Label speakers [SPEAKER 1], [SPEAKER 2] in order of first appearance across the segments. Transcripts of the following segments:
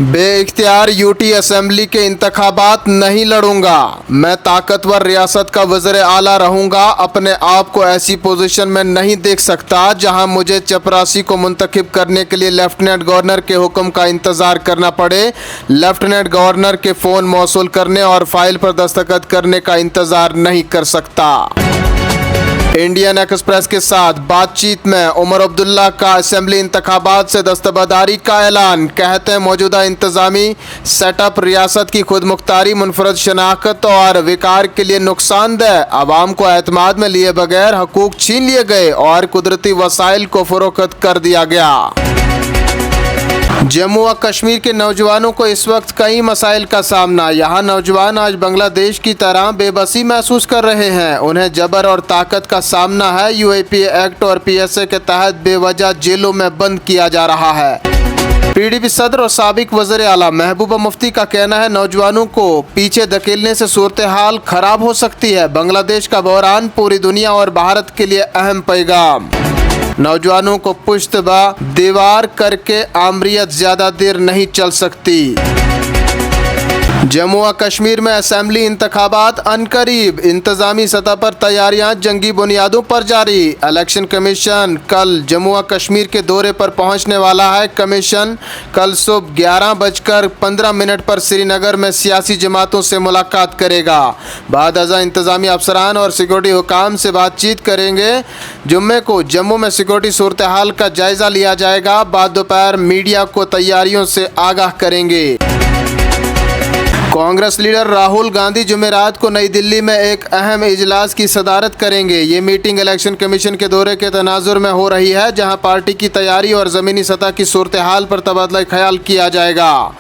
[SPEAKER 1] बेइख्तियार UT assembly के इंतखाबात नहीं लड़ूंगा। मैं ताकतवर रियासत का वज़ीर आला रहूंगा। अपने आप को ऐसी पोजीशन में नहीं देख सकता जहां मुझे चपरासी को मुंतखब करने के लिए लेफ्टिनेंट गवर्नर के हुक्म का इंतज़ार करना पड़े, लेफ्टिनेंट गवर्नर के फ़ोन मौसूल करने और फाइल पर दस्तखत करने का इंतज़ार नहीं कर सकता। इंडियन एक्सप्रेस के साथ बातचीत में उमर अब्दुल्ला का असेंबली इंतखाबात से दस्तबरदारी का ऐलान। कहते हैं मौजूदा इंतजामी सेटअप रियासत की खुद मुख्तारी, मुनफरद शनाख्त और विकार के लिए नुकसानदेह। आवाम को एतमाद में लिए बगैर हकूक छीन लिए गए और कुदरती वसाइल को फरोख्त कर दिया गया। जम्मू व कश्मीर के नौजवानों को इस वक्त कई मसाइल का सामना। यहाँ नौजवान आज बांग्लादेश की तरह बेबसी महसूस कर रहे हैं। उन्हें जबर और ताकत का सामना है। यूएपीए एक्ट और पीएसए के तहत बेवजह जेलों में बंद किया जा रहा है। पीडीपी सदर और साबिक वज़ीर आला महबूबा मुफ्ती का कहना है नौजवानों को पीछे धकेलने से सूरत हाल खराब हो सकती है। बांग्लादेश का बहरान पूरी दुनिया और भारत के लिए अहम पैगाम। नौजवानों को पुश्त बा दीवार करके आमरीत ज्यादा देर नहीं चल सकती। जम्मू व कश्मीर में असेंबली इंतखाबात अनकरीब। इंतजामी सतह पर तैयारियां जंगी बुनियादों पर जारी। इलेक्शन कमीशन कल जम्मू व कश्मीर के दौरे पर पहुंचने वाला है। कमीशन कल सुबह 11:15 पर श्रीनगर में सियासी जमातों से मुलाकात करेगा। बाद अज़ा इंतजामी अफसरान और सिक्योरिटी हुकाम से बातचीत करेंगे। जुम्मे को जम्मू में सिक्योरिटी सूरत हाल का जायजा लिया जाएगा। बाद दोपहर मीडिया को तैयारियों से आगाह करेंगे। कांग्रेस लीडर राहुल गांधी जुमेरात को नई दिल्ली में एक अहम इजलास की सदारत करेंगे। ये मीटिंग इलेक्शन कमीशन के दौरे के तनाजुर में हो रही है, जहां पार्टी की तैयारी और ज़मीनी सतह की सूरत हाल पर तबादला ख्याल किया जाएगा।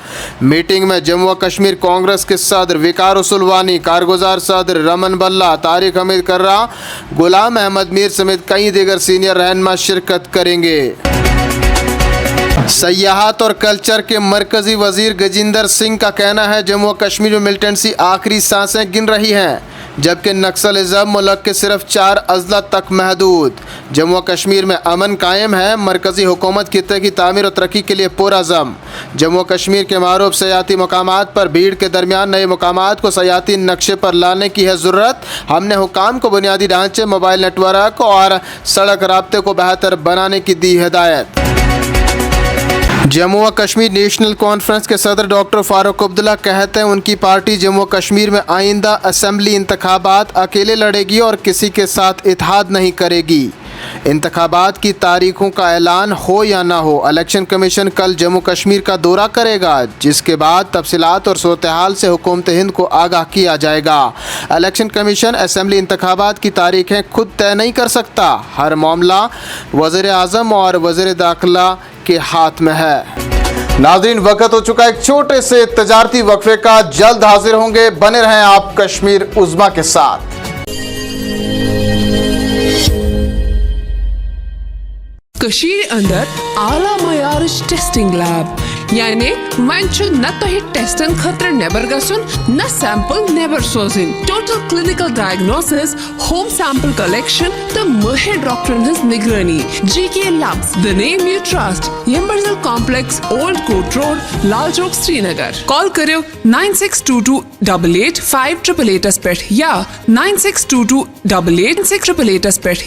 [SPEAKER 1] मीटिंग में जम्मू व कश्मीर कांग्रेस के सदर विकार उसुलवानी, कारगुजार सदर रमन बल्ला, तारिक हमीद कर्रा, गुलाम अहमद मीर समेत कई दीगर सीनियर रहनुमा शिरकत करेंगे। सयाहत और कल्चर के मरकजी वजीर गजिंदर सिंह का कहना है जम्मू कश्मीर में मिलिटेंसी आखिरी सांसें गिन रही हैं, जबकि नक्सलिज्म मुल्क के सिर्फ 4 अजला तक महदूद। जम्मू कश्मीर में अमन कायम है। मरकजी हुकूमत खित्ते की तामीर और तरक्की के लिए पुरअज़म। जम्मू कश्मीर के मारूफ सयाती मकामात पर भीड़ के दरमियान नए मकामात को सयाती नक्शे पर लाने की है ज़रूरत। हमने हुकाम को बुनियादी ढांचे, मोबाइल नेटवर्क और सड़क राब्ते को बेहतर बनाने की दी हिदायत। जम्मू व कश्मीर नेशनल कॉन्फ्रेंस के सदर डॉक्टर फारूक अब्दुल्ला कहते हैं उनकी पार्टी जम्मू कश्मीर में आइंदा असेंबली इंतखाबात अकेले लड़ेगी और किसी के साथ इत्तेहाद नहीं करेगी। इंतखाबात की तारीखों का ऐलान हो या ना हो, इलेक्शन कमीशन कल जम्मू कश्मीर का दौरा करेगा, जिसके बाद तफसीलात और सूरत हाल से हुकूमत हिंद को आगाह किया जाएगा। इलेक्शन कमीशन असेंबली इंतखाबात की तारीखें खुद तय नहीं कर सकता। हर मामला वज़ीर आज़म और वज़ीर दाखिला के हाथ में है। नाज़रीन, वक्त हो चुका एक छोटे से तजारती वक्फे का। जल्द हाजिर होंगे। बने रहें आप कश्मीर उज़्मा के साथ।
[SPEAKER 2] कशीर अंदर आला मयारिश टेस्टिंग लैब, यानी वंचुल न तो ही टेस्टन खतर नेबर गसुन न सैंपल नेबर सोजिन। Total clinical diagnosis, home sample collection तो महर डॉक्टरन हंस निगरानी। GK labs, the name you trust, Yambarzal complex, old court road, Lal Chowk, Srinagar. Call करो 9622885888 पेट या 9622886888 पेट।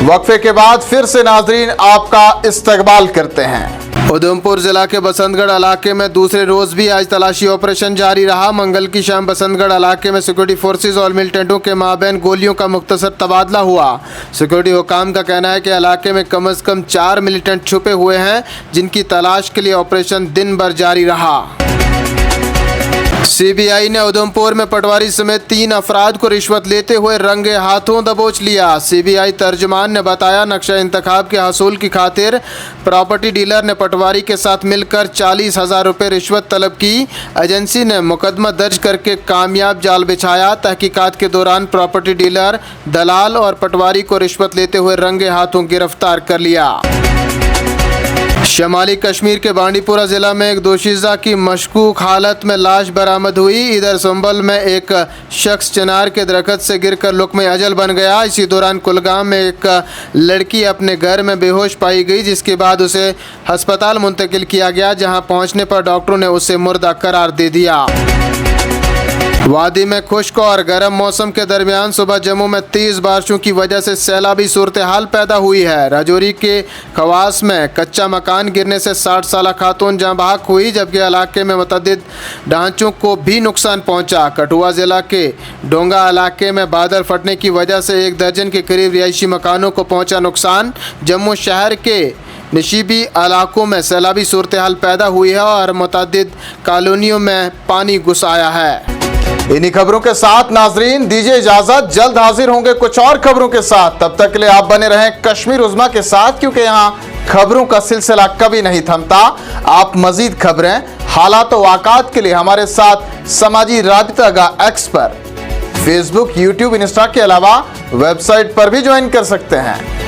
[SPEAKER 1] वक्फे के बाद फिर से नाजरीन आपका इस्तकबाल करते हैं। उधमपुर जिला के बसंतगढ़ इलाके में दूसरे रोज भी आज तलाशी ऑपरेशन जारी रहा। मंगल की शाम बसंतगढ़ इलाके में सिक्योरिटी फोर्सेज और मिलिटेंटों के माबैन गोलियों का मुख्तसर तबादला हुआ। सिक्योरिटी हुकाम का कहना है कि इलाके में कम से कम 4 मिलिटेंट छुपे हुए हैं, जिनकी तलाश के लिए ऑपरेशन दिन भर जारी रहा। सीबीआई ने उधमपुर में पटवारी समेत 3 अफराद को रिश्वत लेते हुए रंगे हाथों दबोच लिया। सीबीआई तर्जुमान ने बताया नक्शा इंतखाब के हसूल की खातिर प्रॉपर्टी डीलर ने पटवारी के साथ मिलकर 40,000 रुपये रिश्वत तलब की। एजेंसी ने मुकदमा दर्ज करके कामयाब जाल बिछाया। तहकीकात के दौरान प्रॉपर्टी डीलर, दलाल और पटवारी को रिश्वत लेते हुए रंगे हाथों गिरफ्तार कर लिया। शमाली कश्मीर के बांडीपुरा जिला में एक दोशीज़ा की मशकूक हालत में लाश बरामद हुई। इधर संभल में एक शख्स चिनार के दरख्त से गिरकर लुक़्मे अजल बन गया। इसी दौरान कुलगाम में एक लड़की अपने घर में बेहोश पाई गई, जिसके बाद उसे अस्पताल मुंतकिल किया गया, जहां पहुंचने पर डॉक्टरों ने उसे मुर्दा करार दे दिया। वादी में खुश्क और गर्म मौसम के दरमियान सुबह जम्मू में तेज़ बारिशों की वजह से सैलाबी सूरत हाल पैदा हुई है। राजौरी के खवास में कच्चा मकान गिरने से 60 साल खातून जाँ बहक हुई, जबकि इलाके में मुतअद्दिद ढांचों को भी नुकसान पहुंचा। कठुआ ज़िला के डोंगा इलाके में बादल फटने की वजह से 1 दर्जन के करीब रिहायशी मकानों को पहुँचा नुकसान। जम्मू शहर के नशीबी इलाकों में सैलाबी सूरत हाल पैदा हुई है और मुतअद्दिद कॉलोनियों में पानी घुस आया है। इन्हीं खबरों के साथ नाजरीन दीजिए इजाजत, जल्द हाजिर होंगे कुछ और खबरों के साथ। तब तक के लिए आप बने रहें कश्मीर उज़्मा के साथ, क्योंकि यहाँ खबरों का सिलसिला कभी नहीं थमता। आप मजीद खबरें, हालात व वाक़ात के लिए हमारे साथ समाजी राबिता एक्स पर फेसबुक, यूट्यूब, इंस्टा के अलावा वेबसाइट पर भी ज्वाइन कर सकते हैं।